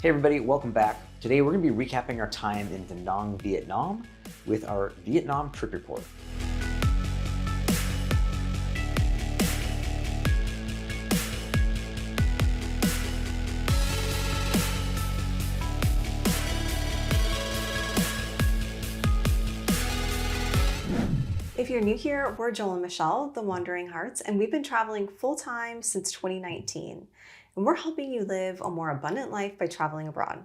Hey everybody, welcome back. Today we're going to be recapping our time in Danang, Vietnam with our Vietnam trip report. If you're new here, we're Joel and Michelle, the Wandering Hartz, and we've been traveling full-time since 2019. And we're helping you live a more abundant life by traveling abroad.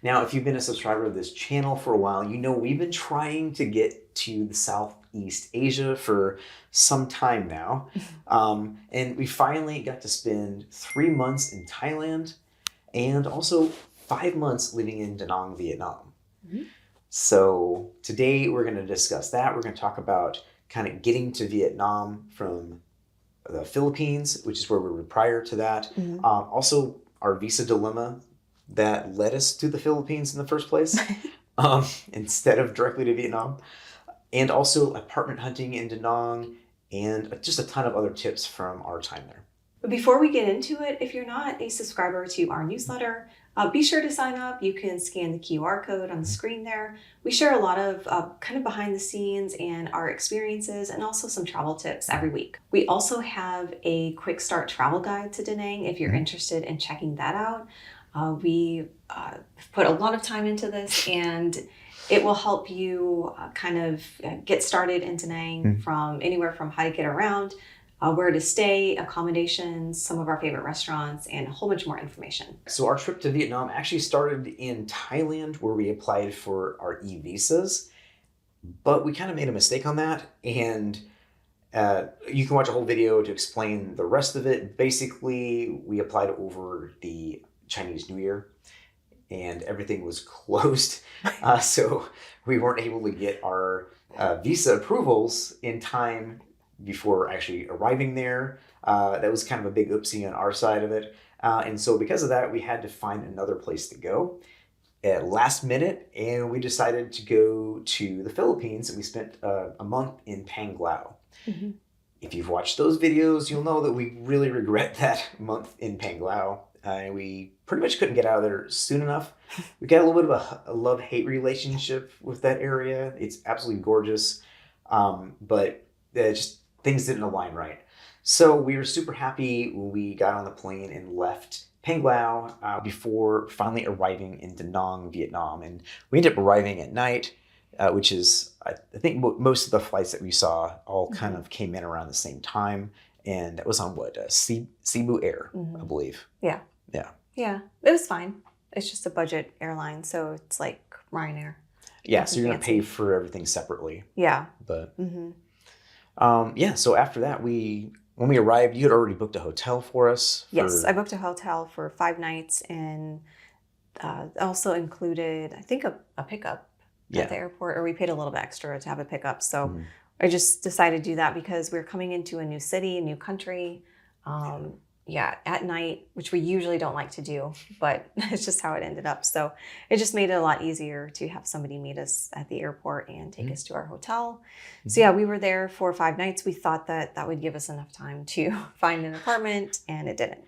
Now, if you've been a subscriber of this channel for a while, you know we've been trying to get to the Southeast Asia for some time now. And we finally got to spend 3 months in Thailand and also 5 months living in Danang, Vietnam. So today we're going to discuss that. We're going to talk about kind of getting to Vietnam from the Philippines, which is where we were prior to that. Also, our visa dilemma that led us to the Philippines in the first place, instead of directly to Vietnam. And also apartment hunting in Danang, and just a ton of other tips from our time there. But before we get into it, if you're not a subscriber to our newsletter, be sure to sign up. You can scan the QR code on the screen there. We share a lot of kind of behind the scenes and our experiences and also some travel tips every week. We also have a quick start travel guide to Da Nang if you're interested in checking that out. We put a lot of time into this, and it will help you kind of get started in Da Nang from anywhere from how to get around, where to stay, accommodations, some of our favorite restaurants, and a whole bunch more information. So our trip to Vietnam actually started in Thailand, where we applied for our e-visas, but we kind of made a mistake on that, and you can watch a whole video to explain the rest of it. Basically, we applied over the Chinese New Year and everything was closed. So we weren't able to get our visa approvals in time before actually arriving there. That was kind of a big oopsie on our side of it. And so because of that, we had to find another place to go at last minute. And we decided to go to the Philippines, and we spent a month in Panglao. If you've watched those videos, you'll know that we really regret that month in Panglao. We pretty much couldn't get out of there soon enough. We got a little bit of a love-hate relationship with that area. It's absolutely gorgeous, but just things didn't align right. So we were super happy when we got on the plane and left Panglao before finally arriving in Danang, Vietnam. And we ended up arriving at night, which is, I think most of the flights that we saw all kind of came in around the same time. And that was on what, Cebu Air, I believe. Yeah, it was fine. It's just a budget airline, so it's like Ryanair. Yeah, so you're going to pay for everything separately. Yeah. But yeah, so after that, when we arrived, you had already booked a hotel for us. Yes, I booked a hotel for 5 nights, and also included, I think, a pickup at the airport, or we paid a little bit extra to have a pickup. So I just decided to do that because we're coming into a new city, a new country. At night, which we usually don't like to do, but it's just how it ended up. So it just made it a lot easier to have somebody meet us at the airport and take us to our hotel. So yeah, we were there for 5 nights. We thought that would give us enough time to find an apartment, and it didn't.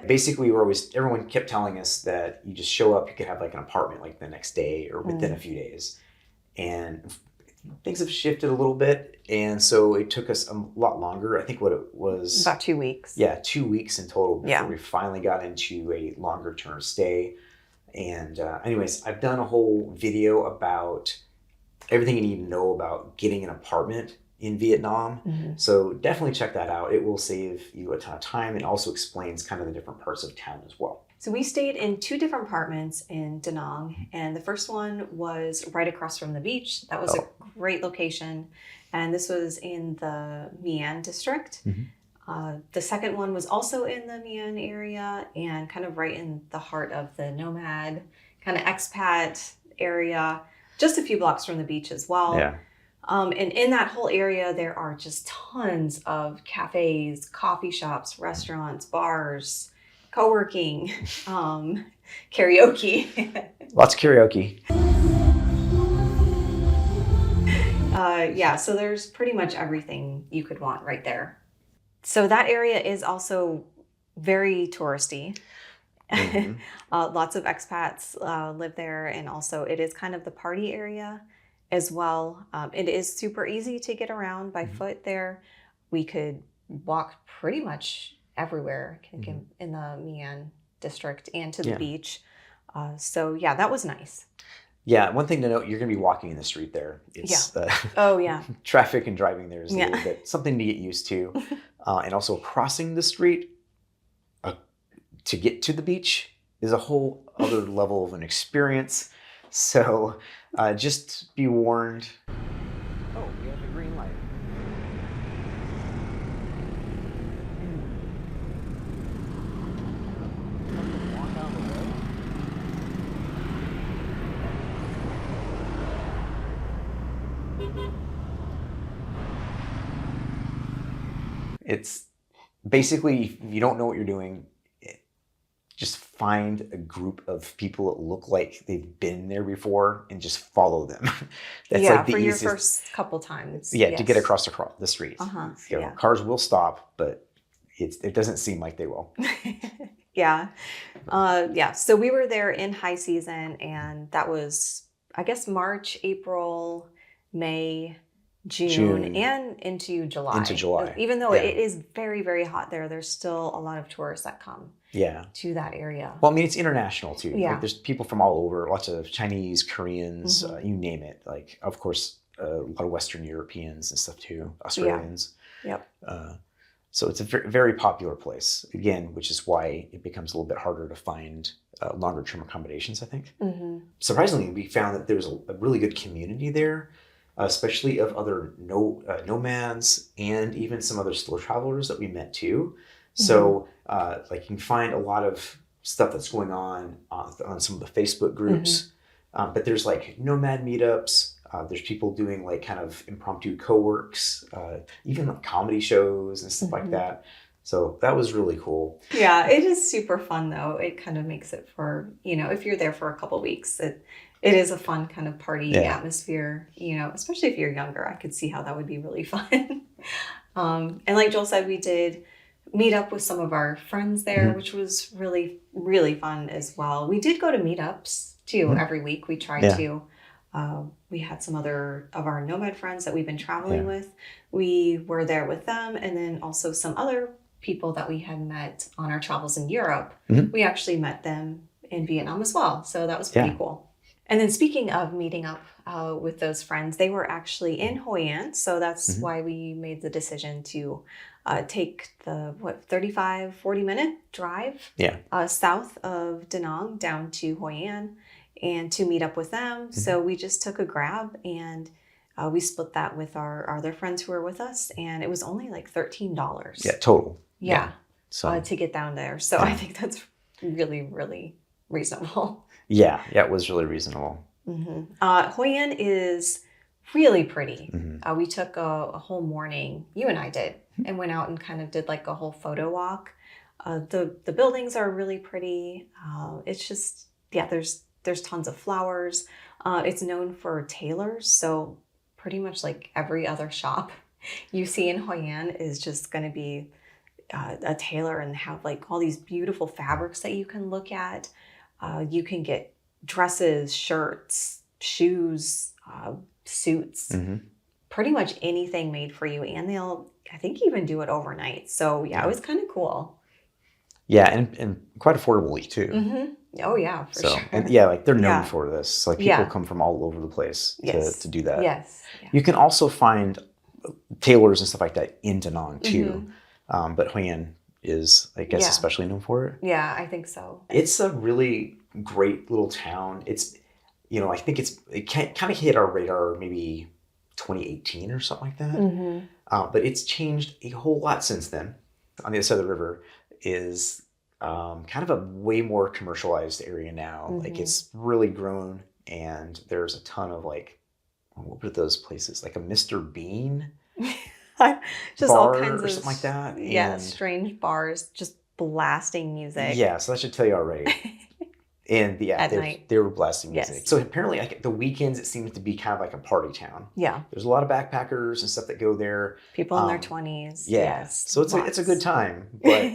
Basically, everyone kept telling us that you just show up, you could have like an apartment like the next day or within a few days. And things have shifted a little bit, and so it took us a lot longer. I think what it was... About 2 weeks. Yeah, 2 weeks in total before we finally got into a longer term stay. And anyways, I've done a whole video about everything you need to know about getting an apartment in Vietnam. So definitely check that out. It will save you a ton of time, and also explains kind of the different parts of town as well. So we stayed in 2 different apartments in Da Nang, and the first one was right across from the beach. That was a great location, and this was in the Mian district. The second one was also in the Mian area, and kind of right in the heart of the Nomad kind of expat area, just a few blocks from the beach as well. And in that whole area, there are just tons of cafes, coffee shops, restaurants, bars, co-working, karaoke. Lots of karaoke. So there's pretty much everything you could want right there. So that area is also very touristy. Mhm. Lots of expats live there, and also it is kind of the party area as well. It is super easy to get around by Mhm. foot there. We could walk pretty much everywhere Mhm. in the Mian district and to the Yeah. beach. So yeah, that was nice. Yeah, one thing to note, you're gonna be walking in the street there. Yeah. It's, Oh yeah. traffic and driving there is a Yeah. little bit something to get used to. And also crossing the street, uh, to get to the beach is a whole other level of an experience. So, just be warned. Oh, we have a green light. Walk down the road. It's basically, if you don't know what you're doing, just find a group of people that look like they've been there before and just follow them. That's Yeah, like the for your easiest. first couple times. Yeah, to get Yes. across the street. Uh-huh. You know, Yeah. cars will stop, but it doesn't seem like they will. Yeah. Yeah. So we were there in high season, and that was, I guess, March, April, May, June, June. and into July. Into July. Even though Yeah. it is very, very hot there, there's still a lot of tourists that come Yeah. to that area. Well, I mean, it's international too. Yeah. Like, there's people from all over, lots of Chinese, Koreans, Mhm. you name it. Like, of course, a lot of Western Europeans and stuff too, Australians. Yep. So it's a very popular place, again, which is why it becomes a little bit harder to find longer term accommodations, I think. Hmm. Surprisingly, we found that there's a really good community there, especially of other nomads and even some other slow travelers that we met too. So like, you can find a lot of stuff that's going on some of the Facebook groups, but there's like nomad meetups. There's people doing like kind of impromptu co-works, even like comedy shows and stuff like that. So that was really cool. Yeah, it is super fun though. It kind of makes it for, if you're there for a couple weeks, it is a fun kind of party atmosphere, especially if you're younger. I could see how that would be really fun. And like Joel said, we did meet up with some of our friends there, which was really, really fun as well. We did go to meetups too every week. We tried to. We had some other of our Nomad friends that we've been traveling with. We were there with them, and then also some other people that we had met on our travels in Europe. We actually met them in Vietnam as well. So that was pretty cool. And then speaking of meeting up with those friends, they were actually in Hoi An. So that's why we made the decision to take the 40-minute drive south of Da Nang down to Hoi An and to meet up with them. So we just took a Grab, and we split that with our other friends who were with us, and it was only like $13. Yeah, total. Yeah. So to get down there. So I think that's really, really reasonable. yeah, it was really reasonable. Hoi An is really pretty. We took a whole morning, you and I did, and went out and kind of did like a whole photo walk. The buildings are really pretty. It's just, there's tons of flowers. It's known for tailors, so pretty much like every other shop you see in Hoi An is just going to be a tailor and have like all these beautiful fabrics that you can look at. You can get dresses, shirts, shoes, suits, pretty much anything made for you. And they'll, I think, even do it overnight. So yeah, it was kind of cool. Yeah, and quite affordably too. Oh yeah, for sure. And yeah, like they're known for this. Like people Yeah. come from all over the place to do that. Yes. Yeah. You can also find tailors and stuff like that in Da Nang too. But Hoi An is, I guess, especially known for it. Yeah, I think so. It's a really great little town. It's, I think it kind of hit our radar maybe 2018 or something like that. But it's changed a whole lot since then. On the other side of the river is kind of a way more commercialized area now. Like it's really grown, and there's a ton of like, what were those places? Like a Mr. Bean Just bar all kinds or of something like that. Yeah, And strange bars, just blasting music. yeah, so that should tell you already. And At night. they were blasting music. Yes. So apparently, like the weekends, it seems to be kind of like a party town. Yeah. There's a lot of backpackers and stuff that go there. People in their 20s. Yeah. Yes. So it's a good time, but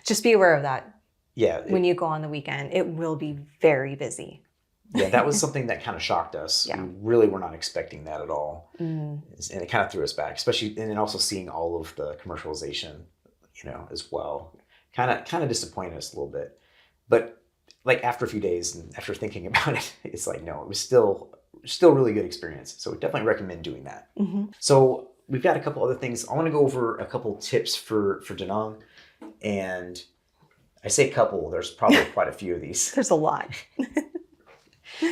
just be aware of that. Yeah. When you go on the weekend, it will be very busy. Yeah, that was something that kind of shocked us. Yeah. We really were not expecting that at all. Mm. And it kind of threw us back, especially, and then also seeing all of the commercialization, as well. Kind of disappointed us a little bit. But like after a few days and after thinking about it, it's like, no, it was still really good experience. So we definitely recommend doing that. Mm-hmm. So we've got a couple other things. I want to go over a couple tips for danang. And I say couple, there's probably quite a few of these. There's a lot.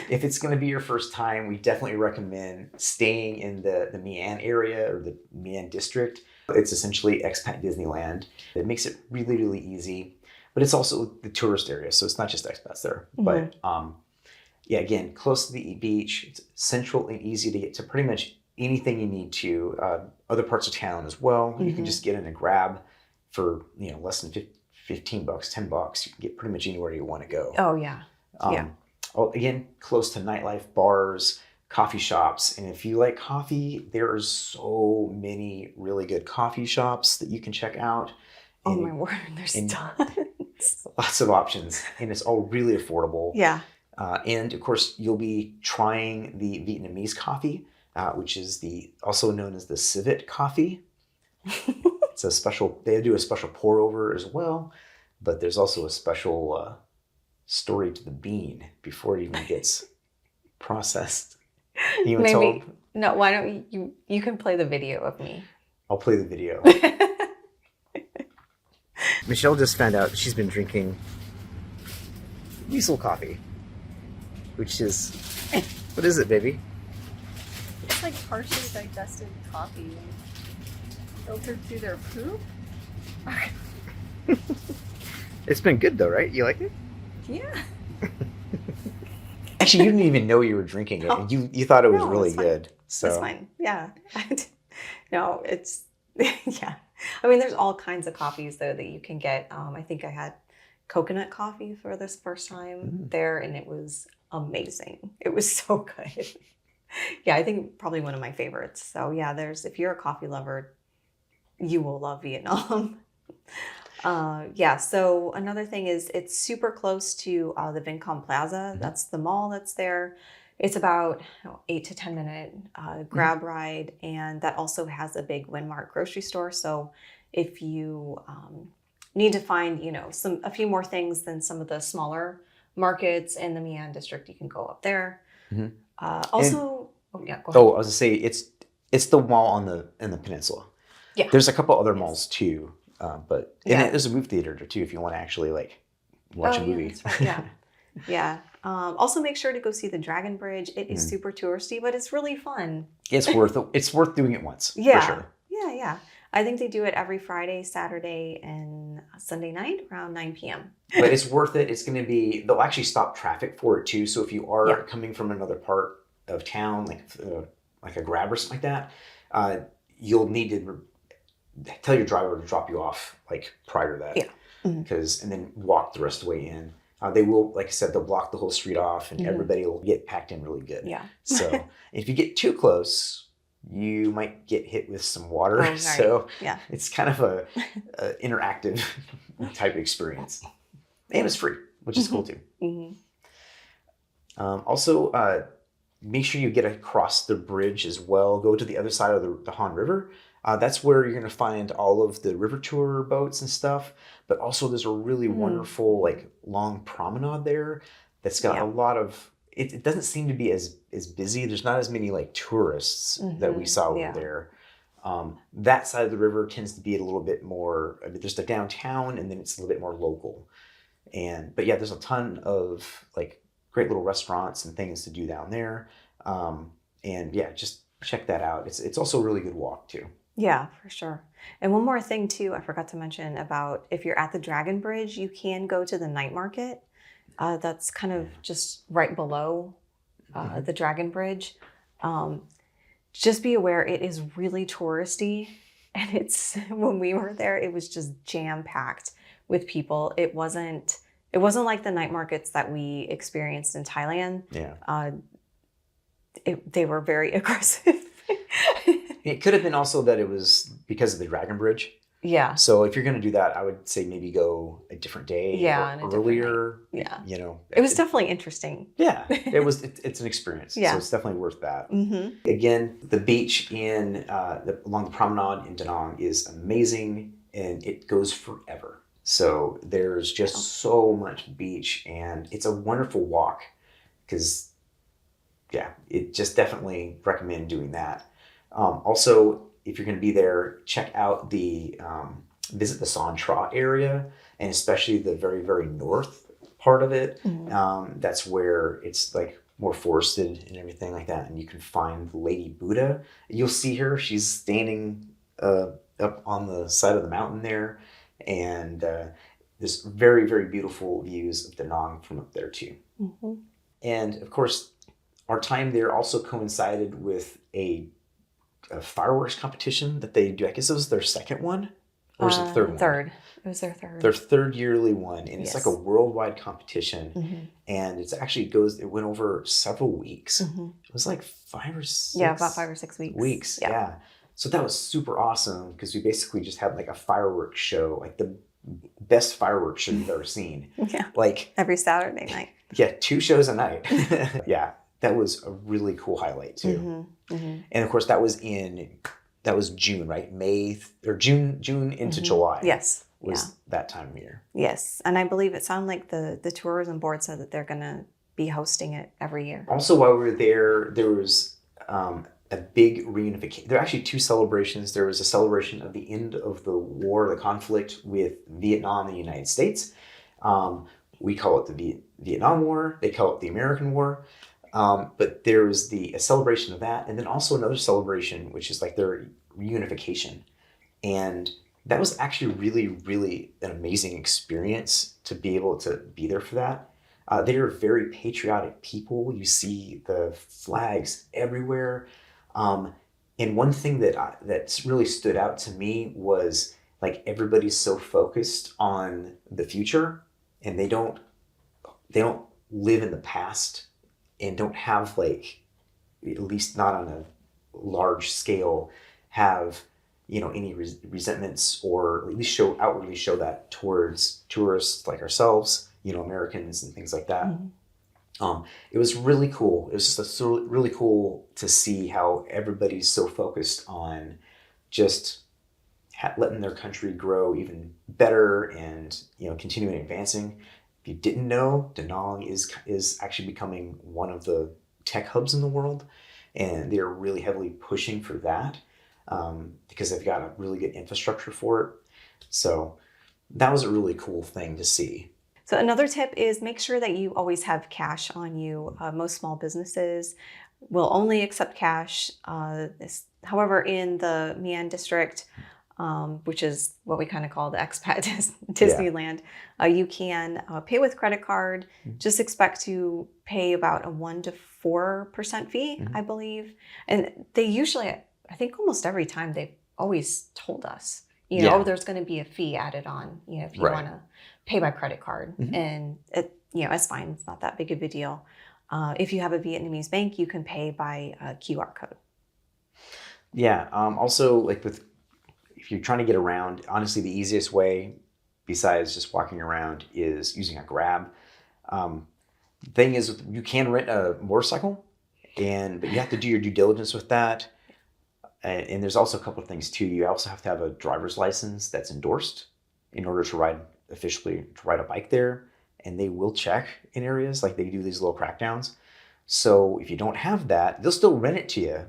If it's going to be your first time, we definitely recommend staying in the Mian area or the Mian district. It's essentially expat Disneyland. It makes it really, really easy, but it's also the tourist area, so it's not just expats there. Mm-hmm. But yeah, again, close to the beach, it's central and easy to get to pretty much anything you need to. Other parts of town as well. Mm-hmm. You can just get in a grab for less than $15, $10. You can get pretty much anywhere you want to go. Oh yeah, yeah. Again, close to nightlife, bars, coffee shops. And if you like coffee, there are so many really good coffee shops that you can check out. Oh my word, there's tons. Lots of options. And it's all really affordable. Yeah. And of course, you'll be trying the Vietnamese coffee, which is also known as the civet coffee. It's a special, they do a special pour over as well. But there's also a special story to the bean before it even gets processed. Maybe no. Why don't you can play the video of me? I'll play the video. Michelle just found out she's been drinking weasel coffee, which is what is it, baby? It's like partially digested coffee filtered through their poop. It's been good though, right? You like it? Yeah. Actually, you didn't even know you were drinking it. And you thought it was really good. So it's fine. Yeah. No, it's yeah. I mean, there's all kinds of coffees though that you can get. I think I had coconut coffee for this first time there, and it was amazing. It was so good. Yeah, I think probably one of my favorites. So yeah, if you're a coffee lover, you will love Vietnam. Yeah, so another thing is it's super close to the Vincom Plaza. That's the mall that's there. It's about 8 to 10 minute grab ride, and that also has a big Winmart grocery store. So if you need to find, a few more things than some of the smaller markets in the Mian district, you can go up there. Mm-hmm. Also, go ahead. I was gonna say it's the mall in the peninsula. Yeah, there's a couple other malls too. But there's a movie theater too if you want to actually watch a movie. Right. Yeah, yeah. Also, make sure to go see the Dragon Bridge. It is super touristy, but it's really fun. It's worth doing it once. Yeah, for sure. Yeah. I think they do it every Friday, Saturday, and Sunday night around 9 p.m. But it's worth it. It's going to be. They'll actually stop traffic for it too. So if you are coming from another part of town, like a grab or something like that, you'll need to tell your driver to drop you off prior to that. Yeah. Mm-hmm. And then walk the rest of the way in. They will, like I said, they'll block the whole street off and everybody will get packed in really good. Yeah. So if you get too close, you might get hit with some water. Oh, right. So it's kind of a interactive type of experience. And it's free, which is cool too. Mm-hmm. Also, make sure you get across the bridge as well. Go to the other side of the Han River. That's where you're going to find all of the river tour boats and stuff. But also there's a really wonderful long promenade there that's got a lot of, it doesn't seem to be as busy. There's not as many tourists that we saw over there. That side of the river tends to be a little bit more, there's the downtown and then it's a little bit more local. But yeah, there's a ton of great little restaurants and things to do down there. And yeah, just check that out. It's also a really good walk too. Yeah, for sure. And one more thing too, I forgot to mention about if you're at the Dragon Bridge, you can go to the night market. That's kind of just right below the Dragon Bridge. Just be aware it is really touristy, and when we were there, it was just jam packed with people. It wasn't like the night markets that we experienced in Thailand. Yeah. They were very aggressive. It could have been also that it was because of the Dragon Bridge. Yeah. So if you're going to do that, I would say maybe go a different day Yeah, on or a different earlier. Yeah. You know, It was definitely interesting. yeah, it's an experience. Yeah. So it's definitely worth that. Mm-hmm. Again, the beach in along the promenade in Danang is amazing, and it goes forever. So there's just so much beach, and it's a wonderful walk because, yeah, it just definitely recommend doing that. Also, if you're going to be there, check out visit the Santra area, and especially the very, very north part of it. Mm-hmm. That's where it's like more forested and everything like that, and you can find Lady Buddha. You'll see her. She's standing up on the side of the mountain there, and there's very, very beautiful views of Danang from up there too. Mm-hmm. And of course, our time there also coincided with a fireworks competition that they do. I guess it was their second one, or was it third one? Third. It was their third. Their third yearly one, and it's Yes. like a worldwide competition, Mm-hmm. and it's actually it went over several weeks. Mm-hmm. It was like 5 or 6. Yeah, about 5 or 6 weeks. Yeah. So that was super awesome because we basically just had like a fireworks show, like the best fireworks show you've ever seen. Yeah. Like Every Saturday night. yeah, 2 shows a night. Yeah, that was a really cool highlight too. Mm-hmm. Mm-hmm. And of course, that was June, right? June into July. Yes. Was that time of year. Yes. And I believe it sounded like the tourism board said that they're going to be hosting it every year. Also, while we were there was a big reunification. There are actually 2 celebrations. There was a celebration of the end of the war, the conflict with Vietnam and the United States. We call it the Vietnam War. They call it the American War. But there was a celebration of that, and then also another celebration, which is like their reunification. And that was actually really, really an amazing experience to be able to be there for that. They are very patriotic people. You see the flags everywhere. And one thing that's really stood out to me was like everybody's so focused on the future, and they don't live in the past, and don't have, like, at least not on a large scale, have any resentments, or at least outwardly show that towards tourists like ourselves, Americans and things like that. Mm-hmm. It was really cool. It was just really cool to see how everybody's so focused on just letting their country grow even better, and continuing advancing. If you didn't know, Danang is actually becoming one of the tech hubs in the world, and they're really heavily pushing for that because they've got a really good infrastructure for it. So that was a really cool thing to see. So another tip is make sure that you always have cash on you. Most small businesses will only accept cash. However, in the Mian district, which is what we kind of call the expat Disneyland, you can pay with credit card. Mm-hmm. Just expect to pay about a 1% to 4% fee, mm-hmm. I believe. And they usually, I think almost every time, they've always told us, there's going to be a fee added on, if you want to pay by credit card. Mm-hmm. And it's fine. It's not that big of a deal. If you have a Vietnamese bank, you can pay by a QR code. Yeah. Also, if you're trying to get around, honestly, the easiest way, besides just walking around, is using a Grab. The thing is, you can rent a motorcycle, but you have to do your due diligence with that. And there's also a couple of things too. You also have to have a driver's license that's endorsed in order to ride a bike there. And they will check in areas, like they do these little crackdowns. So if you don't have that, they'll still rent it to you,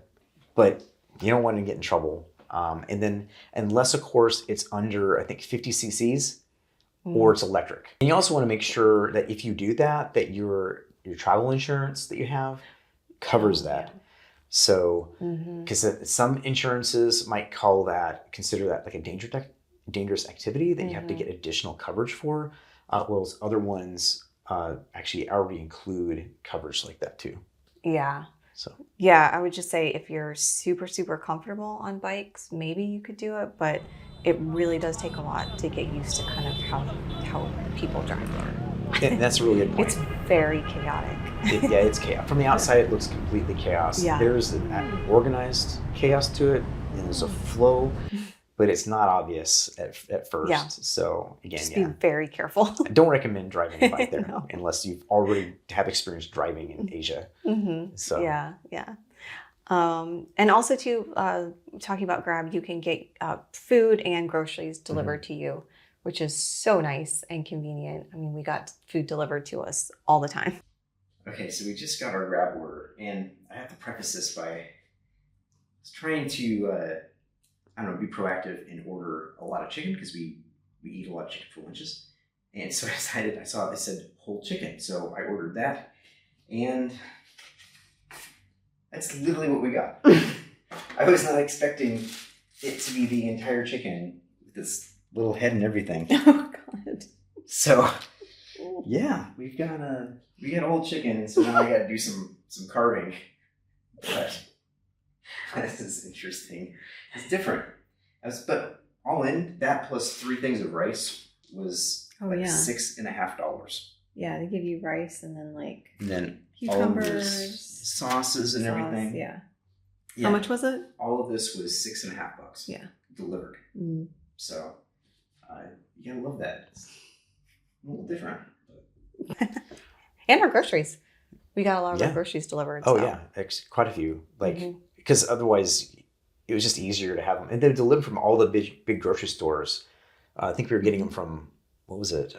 but you don't want to get in trouble. And then, unless of course it's under, I think, 50 cc's, or it's electric. And you also want to make sure that if you do that your travel insurance that you have covers that. Yeah. So, because some insurances might consider that like a dangerous activity that you have to get additional coverage for, whereas other ones actually already include coverage like that too. Yeah. So yeah, I would just say if you're super, super comfortable on bikes, maybe you could do it, but it really does take a lot to get used to kind of how people drive there. And that's a really good point. It's very chaotic. It's chaos. From the outside, it looks completely chaos. Yeah. There's an organized chaos to it, and there's a flow. but it's not obvious at first. Yeah. So again, Just yeah. be very careful. I don't recommend driving a bike there No. unless you've already have experience driving in Asia. So Yeah, yeah. And also too, talking about Grab, you can get food and groceries delivered to you, which is so nice and convenient. I mean, we got food delivered to us all the time. Okay, so we just got our Grab order, and I have to preface this by trying to, I don't know, be proactive and order a lot of chicken because we eat a lot of chicken for lunches. And so I decided, I saw they said whole chicken, so I ordered that, and that's literally what we got. I was not expecting it to be the entire chicken with this little head and everything. Oh God. So yeah, we got a whole chicken, so now I got to do some carving. But this is interesting. It's different. But all in, that plus 3 things of rice was like $6.50. Yeah, they give you rice and then like And then cucumbers, all of this sauces and everything. Yeah. Yeah. How much was it? All of this was $6.50. Yeah. Delivered. So you gotta love that. It's a little different. And our groceries. We got a lot of our groceries delivered. Oh so. yeah, quite a few. Like because otherwise it was just easier to have them, and they delivered from all the big grocery stores. I think we were getting them from what was it?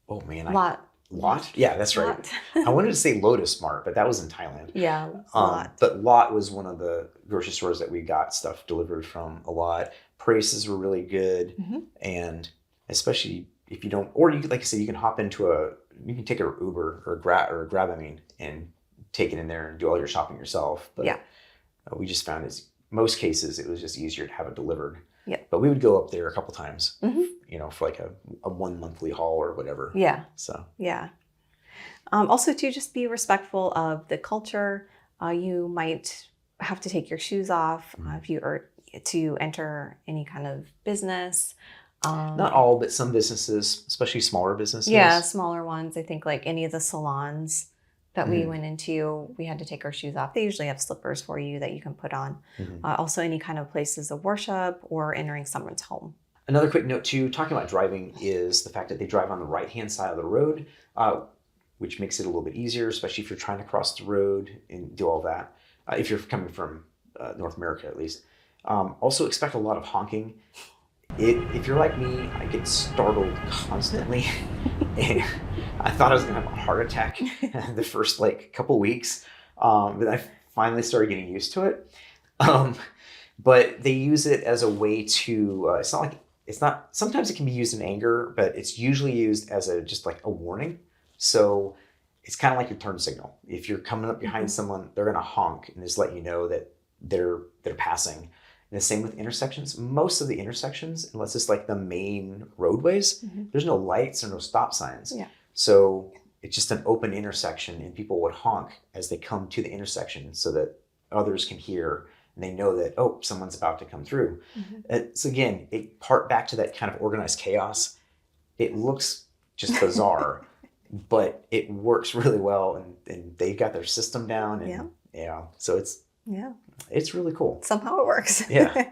Oh man, Lot. Yeah, that's right. Lot. I wanted to say Lotus Mart, but that was in Thailand. Yeah, Lot. But Lot was one of the grocery stores that we got stuff delivered from a lot. Prices were really good, and especially if you don't, or you like I said, you can hop into you can take an Uber or Grab, I mean, and take it in there and do all your shopping yourself. But we just found most cases it was just easier to have it delivered. Yeah. But we would go up there a couple times, you know, for like a 1 monthly haul or whatever. Yeah. So. Yeah. Also, to just be respectful of the culture. You might have to take your shoes off if you are to enter any kind of business. Not all, but some businesses, especially smaller businesses. Yeah, smaller ones. I think like any of the salons that we went into, we had to take our shoes off. They usually have slippers for you that you can put on. Also, any kind of places of worship or entering someone's home. Another quick note too, talking about driving, is the fact that they drive on the right-hand side of the road, which makes it a little bit easier, especially if you're trying to cross the road and do all that. If you're coming from North America, at least. Also expect a lot of honking. If you're like me, I get startled constantly. And I thought I was gonna have a heart attack the first like couple weeks, but I finally started getting used to it. But they use it as a way to. Sometimes it can be used in anger, but it's usually used as just like a warning. So it's kind of like your turn signal. If you're coming up behind someone, they're gonna honk and just let you know that they're passing. And the same with intersections. Most of the intersections, unless it's like the main roadways, there's no lights or no stop signs. Yeah. So it's just an open intersection, and people would honk as they come to the intersection so that others can hear and they know that, oh, someone's about to come through. So again, back to that kind of organized chaos. It looks just bizarre, but it works really well, and they've got their system down. And so it's really cool. Somehow it works. Yeah.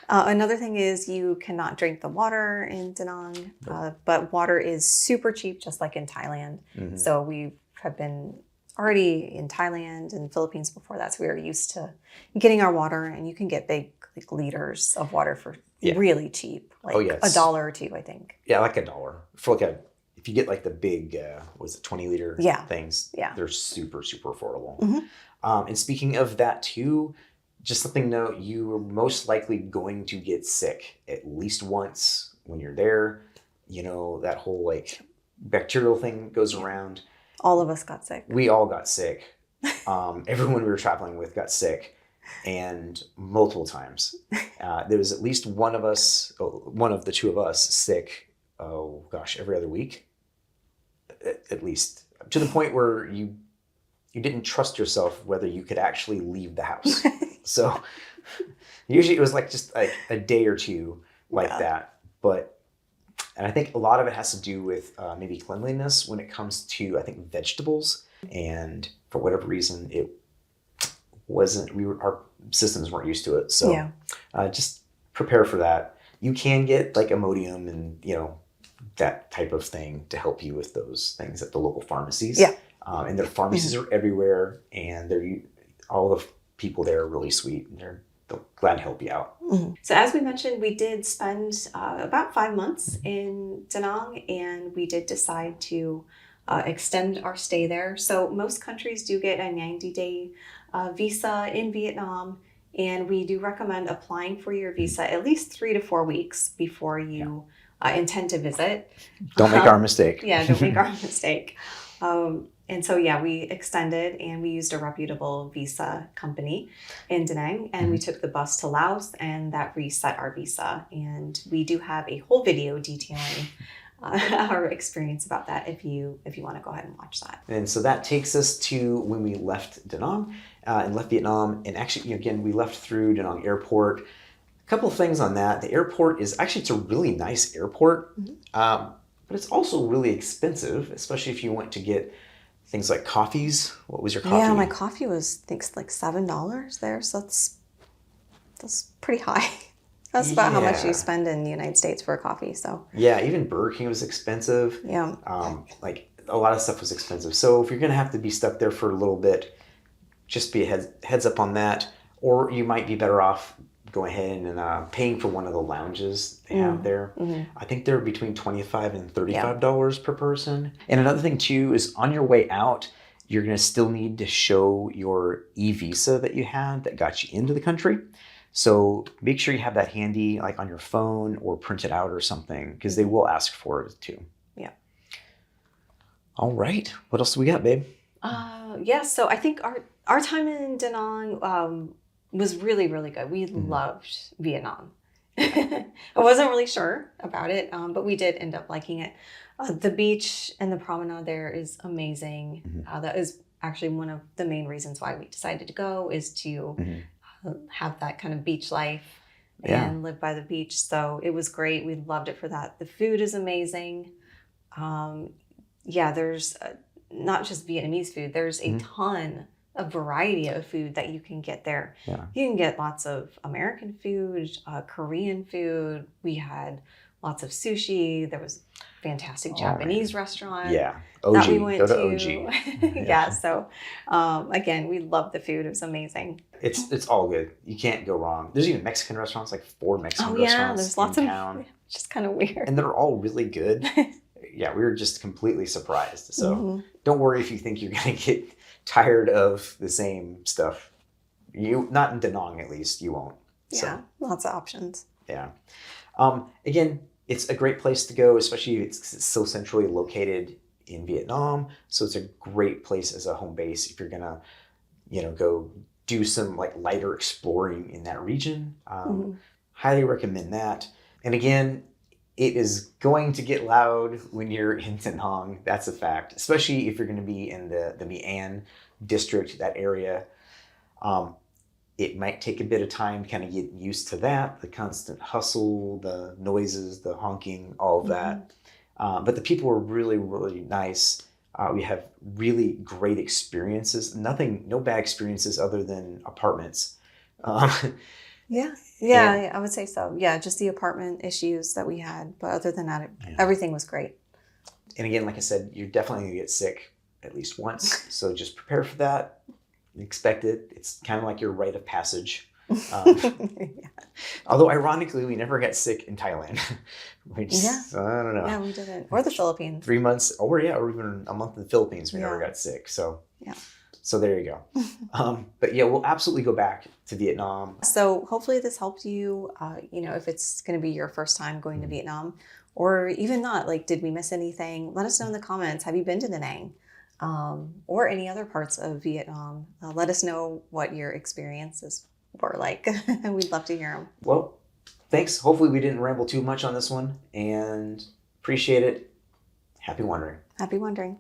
Another thing is you cannot drink the water in Danang, but water is super cheap, just like in Thailand. So we have been already in Thailand and Philippines before that, so we were used to getting our water, and you can get big like liters of water for really cheap, like $1 or $2, I think. Yeah, like $1 for like if you get like the big, 20-liter things, they're super, super affordable. And speaking of that too, just something to note, you are most likely going to get sick at least once when you're there. You know, that whole like bacterial thing goes around. All of us got sick. We all got sick. Everyone we were traveling with got sick, and multiple times. There was at least one of the two of us sick, oh gosh, every other week. At least. To the point where you didn't trust yourself whether you could actually leave the house. So usually it was like just like a day or two like that. And I think a lot of it has to do with maybe cleanliness when it comes to, I think, vegetables. And for whatever reason, it wasn't, our systems weren't used to it. So just prepare for that. You can get like Imodium and, that type of thing to help you with those things at the local pharmacies. Yeah. And their pharmacies are everywhere, and all the people there are really sweet, and they're glad to help you out. So as we mentioned, we did spend about 5 months in Da Nang, and we did decide to extend our stay there. So most countries do get a 90-day visa in Vietnam, and we do recommend applying for your visa at least 3 to 4 weeks before you intend to visit. Don't make our mistake. Yeah, don't make our mistake. And so, we extended, and we used a reputable visa company in Da Nang, and we took the bus to Laos, and that reset our visa. And we do have a whole video detailing our experience about that if you want to go ahead and watch that. And so that takes us to when we left Da Nang and left Vietnam. And actually, again, we left through Da Nang Airport. A couple of things on that. The airport it's a really nice airport, but it's also really expensive, especially if you went to get things like coffees. What was your coffee? Yeah, my coffee was, I think, like $7 there, so that's pretty high. That's about how much you spend in the United States for a coffee. So yeah, even Burger King was expensive. Yeah. Like a lot of stuff was expensive. So if you're gonna have to be stuck there for a little bit, just be a heads up on that. Or you might be better off going ahead and paying for one of the lounges they have there. I think they're between $25 and $35 per person. And another thing too is on your way out, you're gonna still need to show your e-visa that you had that got you into the country. So make sure you have that handy, like on your phone, or print it out or something, because they will ask for it too. Yeah. All right. What else do we got, babe? So I think our time in Da Nang was really, really good. We loved Vietnam. I wasn't really sure about it, but we did end up liking it. The beach and the promenade there is amazing. That is actually one of the main reasons why we decided to go, is to have that kind of beach life and live by the beach. So it was great. We loved it for that. The food is amazing. There's not just Vietnamese food. There's a ton of variety of food that you can get there. Yeah. You can get lots of American food, Korean food. We had lots of sushi. There was a fantastic Japanese restaurant. Yeah. OG. That we went Go to to. OG. So again, we loved the food. It was amazing. It's all good. You can't go wrong. There's even Mexican restaurants, like 4 Mexican restaurants there's lots in of town. Just kind of weird. And they're all really good. Yeah, we were just completely surprised. So don't worry if you think you're going to get tired of the same stuff. Not in Da Nang, at least, you won't. Yeah, lots of options. Yeah. Again, it's a great place to go, especially if it's so centrally located in Vietnam. So it's a great place as a home base if you're gonna, go do some like lighter exploring in that region. Highly recommend that. And again, it is going to get loud when you're in Da Nang. That's a fact, especially if you're going to be in the My An district, that area. It might take a bit of time to kind of get used to that, the constant hustle, the noises, the honking, all of that. But the people were really, really nice. We have really great experiences. No bad experiences other than apartments. Yeah, I would say so. Yeah, just the apartment issues that we had. But other than that, everything was great. And again, like I said, you're definitely going to get sick at least once. So just prepare for that. Expect it. It's kind of like your rite of passage. Although ironically, we never got sick in Thailand. Which, I don't know. Yeah, we didn't. Or the Philippines. 3 months, or even a month in the Philippines, we never got sick. So So there you go. But yeah, we'll absolutely go back to Vietnam. So hopefully this helped you, if it's going to be your first time going to Vietnam, or even not, like, did we miss anything? Let us know in the comments. Have you been to Da Nang? Or any other parts of Vietnam? Let us know what your experiences were like. We'd love to hear them. Well, thanks. Hopefully we didn't ramble too much on this one, and appreciate it. Happy wandering. Happy wandering.